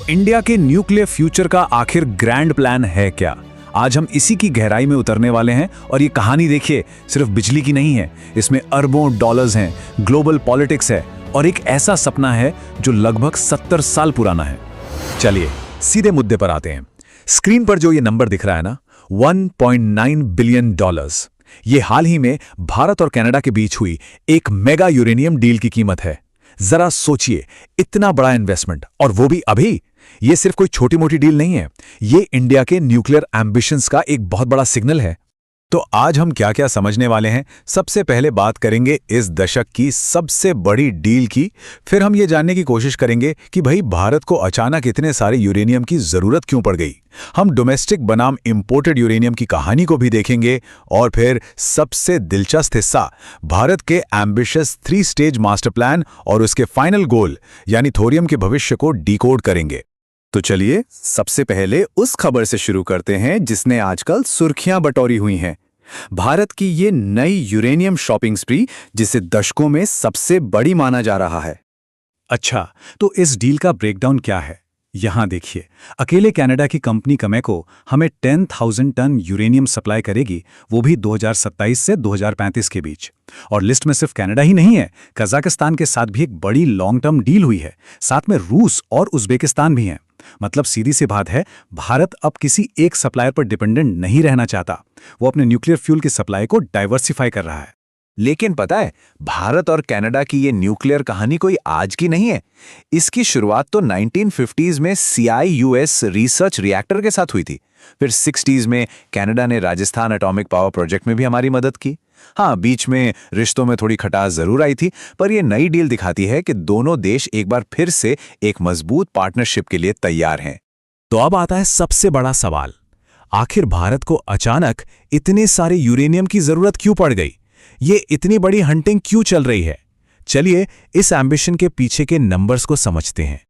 India के nuclear future का आखिर ग्रैंड प्लान है क्या? आज हम इसी की गहराई में उतरने वाले हैं। और ये कहानी देखिए, सिर्फ बिजली की नहीं है, इसमें अरबों डॉलर्स हैं, ग्लोबल पॉलिटिक्स है और एक ऐसा सपना है जो लगभग 70 साल पुराना है। चलिए सीधे मुद्दे पर आते हैं। स्क्रीन पर जो ये नंबर दिख रहा है ना, 1.9 बिलियन डॉलर्स, ये हाल ही में भारत और कनाडा के बीच हुई एक मेगा यूरेनियम डील की कीमत है। जरा सोचिए, इतना बड़ा इन्वेस्टमेंट, और वो भी अभी। ये सिर्फ कोई छोटी मोटी डील नहीं है, ये इंडिया के न्यूक्लियर एम्बिशंस का एक बहुत बड़ा सिग्नल है। तो आज हम क्या क्या समझने वाले हैं? सबसे पहले बात करेंगे इस दशक की सबसे बड़ी डील की। फिर हम ये जानने की कोशिश करेंगे कि भाई भारत को अचानक इतने सारे यूरेनियम की जरूरत क्यों पड़ गई। हम डोमेस्टिक बनाम इंपोर्टेड यूरेनियम की कहानी को भी देखेंगे। और फिर सबसे दिलचस्प हिस्सा, भारत के एम्बिशियस 3 स्टेज मास्टर प्लान और उसके फाइनल गोल यानी थोरियम के भविष्य को डिकोड करेंगे। तो चलिए सबसे पहले उस खबर से शुरू करते हैं जिसने आजकल सुर्खियां बटोरी हुई हैं। भारत की ये नई यूरेनियम शॉपिंग स्प्री, जिसे दशकों में सबसे बड़ी माना जा रहा है। अच्छा, तो इस डील का ब्रेकडाउन क्या है? यहां देखिए, अकेले कनाडा की कंपनी कमेको हमें 10,000 टन यूरेनियम सप्लाई करेगी, वो भी 2027 से 2035 के बीच। और लिस्ट में सिर्फ कनाडा ही नहीं है, कजाकिस्तान के साथ भी एक बड़ी लॉन्ग टर्म डील हुई है। साथ में रूस और उज्बेकिस्तान भी हैं। मतलब सीधी सी बात है, भारत अब किसी एक सप्लायर पर डिपेंडेंट नहीं रहना चाहता। वो अपने न्यूक्लियर फ्यूल की सप्लाई को डाइवर्सिफाई कर रहा है। लेकिन पता है, भारत और कनाडा की ये न्यूक्लियर कहानी कोई आज की नहीं है। इसकी शुरुआत तो 1950s में CIUS रिसर्च रिएक्टर के साथ हुई थी। फिर 60s में कनाडा ने राजस्थान एटॉमिक पावर प्रोजेक्ट में भी हमारी मदद की। हाँ, बीच में रिश्तों में थोड़ी खटास जरूर आई थी, पर यह नई डील दिखाती है कि दोनों देश एक बार फिर से एक मजबूत पार्टनरशिप के लिए तैयार हैं। तो अब आता है सबसे बड़ा सवाल, आखिर भारत को अचानक इतने सारे यूरेनियम की जरूरत क्यों पड़ गई? ये इतनी बड़ी हंटिंग क्यों चल रही है? चलिए इस एम्बिशन के पीछे के नंबर्स को समझते हैं।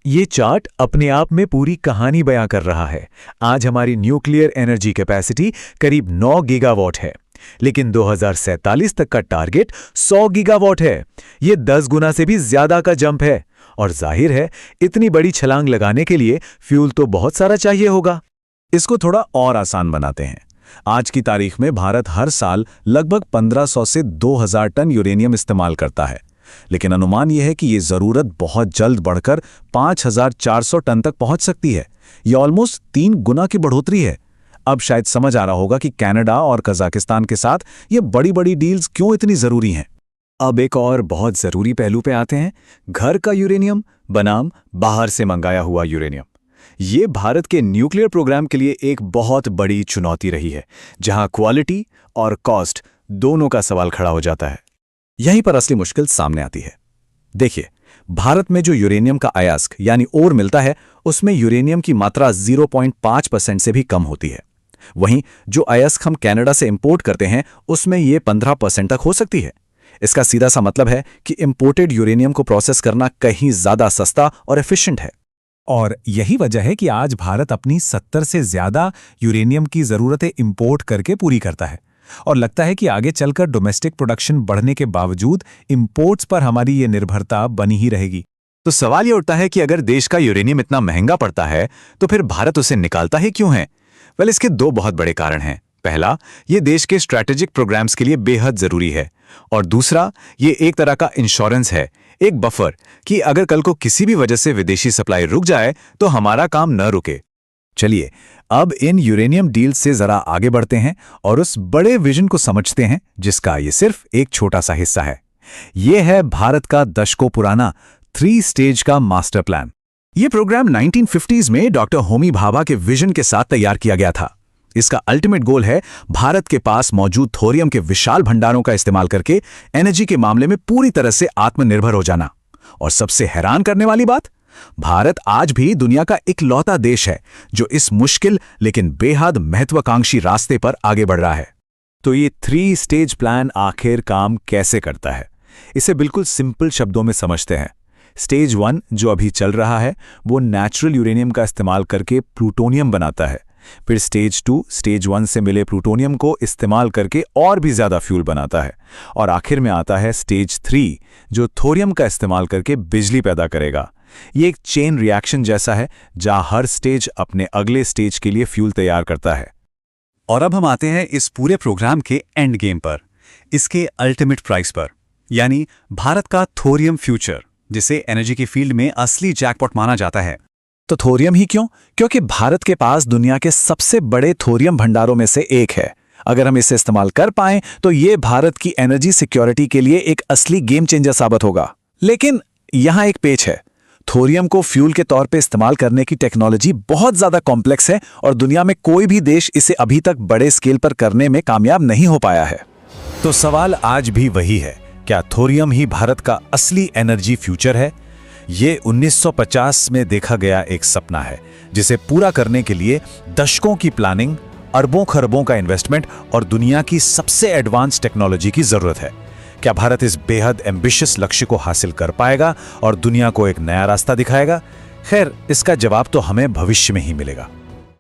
ये चार्ट अपने आप में पूरी कहानी बयां कर रहा है। आज हमारी न्यूक्लियर एनर्जी कैपेसिटी करीब 9 गीगावाट है, लेकिन 2047 तक का टारगेट 100 गीगावाट है। ये 10 गुना से भी ज्यादा का जंप है। और जाहिर है, इतनी बड़ी छलांग लगाने के लिए फ्यूल तो बहुत सारा चाहिए होगा। इसको थोड़ा और आसान बनाते हैं। आज की तारीख में भारत हर साल लगभग 1500 से 2000 टन यूरेनियम इस्तेमाल करता है, लेकिन अनुमान यह है कि ये जरूरत बहुत जल्द बढ़कर 5400 टन तक पहुंच सकती है। ये ऑलमोस्ट 3 गुना की बढ़ोतरी है। अब शायद समझ आ रहा होगा कि कनाडा और कजाकिस्तान के साथ ये बड़ी बड़ी डील्स क्यों इतनी जरूरी हैं। अब एक और बहुत जरूरी पहलू पे आते हैं, घर का यूरेनियम बनाम बाहर से मंगाया हुआ यूरेनियम। ये भारत के न्यूक्लियर प्रोग्राम के लिए एक बहुत बड़ी चुनौती रही है, जहां क्वालिटी और कॉस्ट दोनों का सवाल खड़ा हो जाता है। यहीं पर असली मुश्किल सामने आती है। देखिए, भारत में जो यूरेनियम का अयस्क यानी ओर मिलता है, उसमें यूरेनियम की मात्रा 0.5% से भी कम होती है। वहीं जो अयस्क हम कनाडा से इंपोर्ट करते हैं, उसमें ये 15% तक हो सकती है। इसका सीधा सा मतलब है कि इंपोर्टेड यूरेनियम को प्रोसेस करना कहीं ज्यादा सस्ता और एफिशिएंट है। और यही वजह है कि आज भारत अपनी 70 से ज्यादा यूरेनियम की जरूरतें इंपोर्ट करके पूरी करता है। और लगता है कि आगे चलकर डोमेस्टिक प्रोडक्शन बढ़ने के बावजूद इंपोर्ट्स पर हमारी ये निर्भरता बनी ही रहेगी। तो सवाल ये उठता है कि अगर देश का यूरेनियम इतना महंगा पड़ता है, तो फिर भारत उसे निकालता ही क्यों है? वेल, इसके 2 बहुत बड़े कारण हैं। पहला, ये देश के स्ट्रैटेजिक प्रोग्राम्स के लिए बेहद जरूरी है। और दूसरा, ये एक तरह का इंश्योरेंस है, एक बफर, कि अगर कल को किसी भी वजह से विदेशी सप्लाई रुक जाए तो हमारा काम न रुके। चलिए अब इन यूरेनियम डील से जरा आगे बढ़ते हैं और उस बड़े विजन को समझते हैं जिसका ये सिर्फ एक छोटा सा हिस्सा है। ये है भारत का दशकों पुराना 3 स्टेज का मास्टर प्लान। ये प्रोग्राम 1950s में डॉक्टर होमी भाभा के विजन के साथ तैयार किया गया था। इसका अल्टीमेट गोल है भारत के पास मौजूद थोरियम के विशाल भंडारों का इस्तेमाल करके एनर्जी के मामले में पूरी तरह से आत्मनिर्भर हो जाना। और सबसे हैरान करने वाली बात, भारत आज भी दुनिया का इकलौता देश है जो इस मुश्किल लेकिन बेहद महत्वाकांक्षी रास्ते पर आगे बढ़ रहा है। तो ये 3 स्टेज प्लान आखिर काम कैसे करता है? इसे बिल्कुल सिंपल शब्दों में समझते हैं। स्टेज 1 जो अभी चल रहा है, वो नेचुरल यूरेनियम का इस्तेमाल करके प्लूटोनियम बनाता है। फिर स्टेज 2 स्टेज 1 से मिले प्लूटोनियम को इस्तेमाल करके और भी ज्यादा फ्यूल बनाता है। और आखिर में आता है स्टेज 3 जो थोरियम का इस्तेमाल करके बिजली पैदा करेगा। ये एक चेन रिएक्शन जैसा है जहां हर स्टेज अपने अगले स्टेज के लिए फ्यूल तैयार करता है। और अब हम आते हैं इस पूरे प्रोग्राम के एंड गेम पर, इसके अल्टीमेट प्राइस पर, यानी भारत का थोरियम फ्यूचर, जिसे एनर्जी की फील्ड में असली जैकपॉट माना जाता है। तो थोरियम ही क्यों? क्योंकि भारत के पास दुनिया के सबसे बड़े थोरियम भंडारों में से एक है। अगर हम इसे इस्तेमाल कर पाएं तो ये भारत की एनर्जी सिक्योरिटी के लिए एक असली गेम चेंजर साबित होगा। लेकिन यहां एक पेच है। थोरियम को फ्यूल के तौर पे इस्तेमाल करने की टेक्नोलॉजी बहुत ज्यादा कॉम्प्लेक्स है और दुनिया में कोई भी देश इसे अभी तक बड़े स्केल पर करने में कामयाब नहीं हो पाया है। तो सवाल आज भी वही है, क्या थोरियम ही भारत का असली एनर्जी फ्यूचर है? ये 1950 में देखा गया एक सपना है जिसे पूरा करने के लिए दशकों की प्लानिंग, अरबों खरबों का इन्वेस्टमेंट और दुनिया की सबसे एडवांस टेक्नोलॉजी की जरूरत है। क्या भारत इस बेहद एम्बिशियस लक्ष्य को हासिल कर पाएगा और दुनिया को एक नया रास्ता दिखाएगा? खैर, इसका जवाब तो हमें भविष्य में ही मिलेगा।